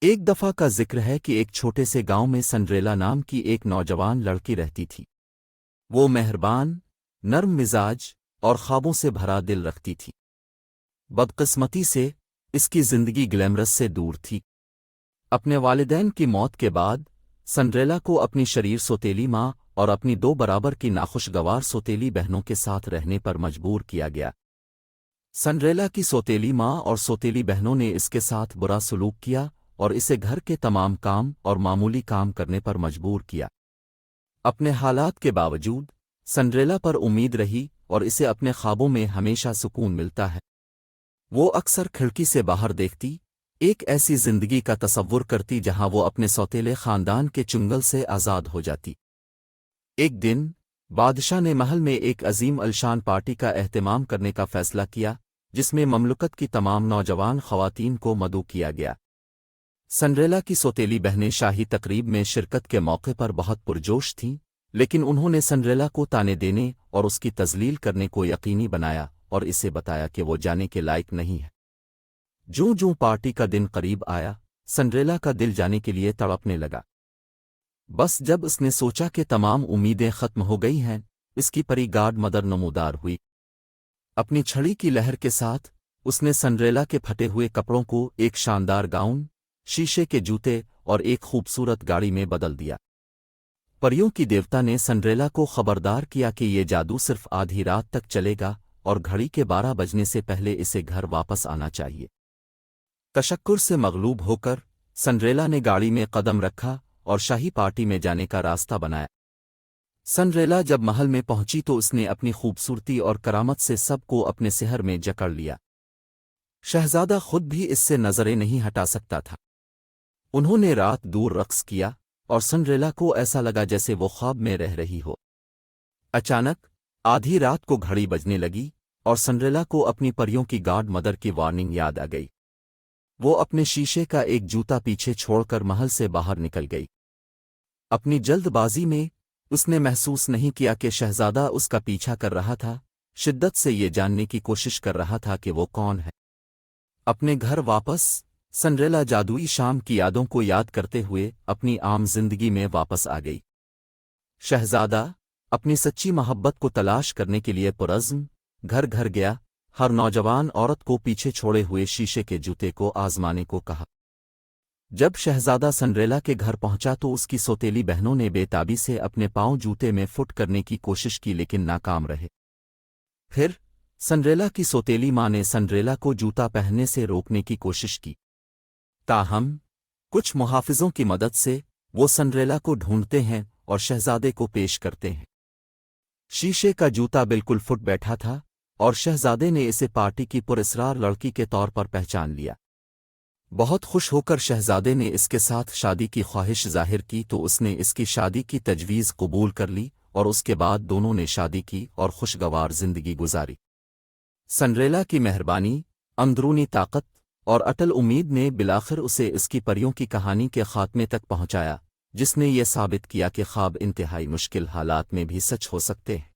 ایک دفعہ کا ذکر ہے کہ ایک چھوٹے سے گاؤں میں سنڈریلا نام کی ایک نوجوان لڑکی رہتی تھی۔ وہ مہربان، نرم مزاج اور خوابوں سے بھرا دل رکھتی تھی۔ بدقسمتی سے اس کی زندگی گلیمرس سے دور تھی۔ اپنے والدین کی موت کے بعد سنڈریلا کو اپنی شریر سوتیلی ماں اور اپنی 2 برابر کی ناخوشگوار سوتیلی بہنوں کے ساتھ رہنے پر مجبور کیا گیا۔ سنڈریلا کی سوتیلی ماں اور سوتیلی بہنوں نے اس کے ساتھ برا سلوک کیا اور اسے گھر کے تمام کام اور معمولی کام کرنے پر مجبور کیا۔ اپنے حالات کے باوجود سنڈریلا پر امید رہی اور اسے اپنے خوابوں میں ہمیشہ سکون ملتا ہے۔ وہ اکثر کھڑکی سے باہر دیکھتی، ایک ایسی زندگی کا تصور کرتی جہاں وہ اپنے سوتیلے خاندان کے چنگل سے آزاد ہو جاتی۔ ایک دن بادشاہ نے محل میں ایک عظیم الشان پارٹی کا اہتمام کرنے کا فیصلہ کیا، جس میں مملکت کی تمام نوجوان خواتین کو مدعو کیا گیا۔ سنڈریلا کی سوتیلی بہنیں شاہی تقریب میں شرکت کے موقع پر بہت پرجوش تھیں، لیکن انہوں نے سنڈریلا کو تانے دینے اور اس کی تذلیل کرنے کو یقینی بنایا اور اسے بتایا کہ وہ جانے کے لائق نہیں ہے۔ جوں جوں پارٹی کا دن قریب آیا، سنڈریلا کا دل جانے کے لیے تڑپنے لگا۔ بس جب اس نے سوچا کہ تمام امیدیں ختم ہو گئی ہیں، اس کی پری گاڈ مدر نمودار ہوئی۔ اپنی چھڑی کی لہر کے ساتھ اس نے سنڈریلا کے پھٹے ہوئے کپڑوں کو ایک شاندار گاؤن، شیشے کے جوتے اور ایک خوبصورت گاڑی میں بدل دیا۔ پریوں کی دیوتا نے سنڈریلا کو خبردار کیا کہ یہ جادو صرف آدھی رات تک چلے گا اور گھڑی کے 12 بجنے سے پہلے اسے گھر واپس آنا چاہیے۔ تشکر سے مغلوب ہو کر سنڈریلا نے گاڑی میں قدم رکھا اور شاہی پارٹی میں جانے کا راستہ بنایا۔ سنڈریلا جب محل میں پہنچی تو اس نے اپنی خوبصورتی اور کرامت سے سب کو اپنے سحر میں جکڑ لیا۔ شہزادہ خود بھی اس سے نظریں نہیں ہٹا سکتا تھا۔ انہوں نے رات دور رقص کیا اور سنڈریلا کو ایسا لگا جیسے وہ خواب میں رہ رہی ہو۔ اچانک آدھی رات کو گھڑی بجنے لگی اور سنڈریلا کو اپنی پریوں کی گاڈ مدر کی وارننگ یاد آ گئی۔ وہ اپنے شیشے کا ایک جوتا پیچھے چھوڑ کر محل سے باہر نکل گئی۔ اپنی جلد بازی میں اس نے محسوس نہیں کیا کہ شہزادہ اس کا پیچھا کر رہا تھا، شدت سے یہ جاننے کی کوشش کر رہا تھا کہ وہ کون ہے۔ اپنے گھر واپس سنڈریلا جادوئی شام کی یادوں کو یاد کرتے ہوئے اپنی عام زندگی میں واپس آ گئی۔ شہزادہ اپنی سچی محبت کو تلاش کرنے کے لیے پرعزم گھر گھر گیا، ہر نوجوان عورت کو پیچھے چھوڑے ہوئے شیشے کے جوتے کو آزمانے کو کہا۔ جب شہزادہ سنڈریلا کے گھر پہنچا تو اس کی سوتیلی بہنوں نے بے تابی سے اپنے پاؤں جوتے میں فٹ کرنے کی کوشش کی لیکن ناکام رہے۔ پھر سنڈریلا کی سوتیلی ماں نے سنڈریلا کو جوتا پہننے سے روکنے کی کوشش کی، تاہم کچھ محافظوں کی مدد سے وہ سنڈریلا کو ڈھونڈتے ہیں اور شہزادے کو پیش کرتے ہیں۔ شیشے کا جوتا بالکل فٹ بیٹھا تھا اور شہزادے نے اسے پارٹی کی پراسرار لڑکی کے طور پر پہچان لیا۔ بہت خوش ہو کر شہزادے نے اس کے ساتھ شادی کی خواہش ظاہر کی تو اس نے اس کی شادی کی تجویز قبول کر لی اور اس کے بعد دونوں نے شادی کی اور خوشگوار زندگی گزاری۔ سنڈریلا کی مہربانی، اندرونی طاقت اور اٹل امید نے بالآخر اسے اس کی پریوں کی کہانی کے خاتمے تک پہنچایا، جس نے یہ ثابت کیا کہ خواب انتہائی مشکل حالات میں بھی سچ ہو سکتے ہیں۔